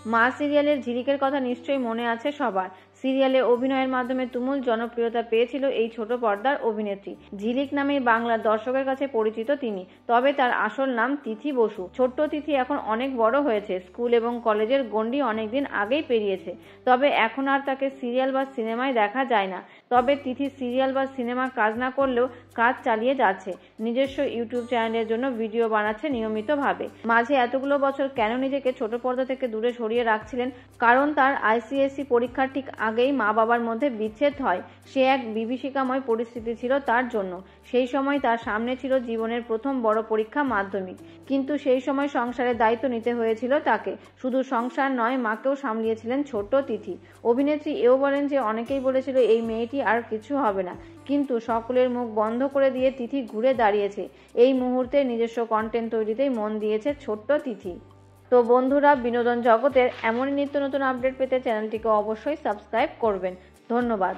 মা সিরিয়ালের ঝিলিকের কথা নিশ্চয়ই মনে আছে সবার। সিরিয়ালে অভিনয়ের মাধ্যমে তুমুল জনপ্রিয়তা পেয়েছিল এই ছোট পর্দার অভিনেত্রী। ঝিলিক নামেই বাংলার দর্শকের কাছে পরিচিত তিনি। তবে তার আসল নাম তিথি বসু। ছোট্ট তিথি এখন অনেক বড় হয়েছে, স্কুল এবং কলেজের গণ্ডি অনেকদিন আগেই পেরিয়েছে। তবে এখন আর তাকে সিরিয়াল বা সিনেমায় দেখা যায় না। তবে তিথি সিরিয়াল বা সিনেমা কাজ না করলেও কাজ চালিয়ে যাচ্ছে। নিজস্ব ইউটিউব চ্যানেলের জন্য ভিডিও বানাচ্ছে নিয়মিতভাবে। মাঝে এতগুলো বছর কেন নিজেকে ছোট পর্দা থেকে দূরে সরিয়ে রাখছিলেন? কারণ তার আইসিএসসি পরীক্ষার ঠিক আগেই মা বাবার মধ্যে বিচ্ছেদ হয়। সে এক বিভীষিকাময় পরিস্থিতি ছিল তার জন্য। সেই সময় তার সামনে ছিল জীবনের প্রথম বড় পরীক্ষা, মাধ্যমিক। কিন্তু সেই সময় সংসারের দায়িত্ব নিতে হয়েছিল তাকে। শুধু সংসার নয়, মাকেও সামলিয়েছিলেন ছোট্ট তিথি। অভিনেত্রী এও বলেন যে অনেকেই বলেছিল এই মেয়েটি আর কিছু হবে না, কিন্তু সকলের মুখ বন্ধ করে দিয়ে তিথি ঘুরে দাঁড়িয়েছে। এই মুহূর্তে নিজস্ব কন্টেন্ট তৈরিতেই মন দিয়েছে ছোট্ট তিথি। তো বন্ধুরা, বিনোদন জগতের এমনই নিত্য নতুন আপডেট পেতে চ্যানেলটিকে অবশ্যই সাবস্ক্রাইব করবেন। ধন্যবাদ।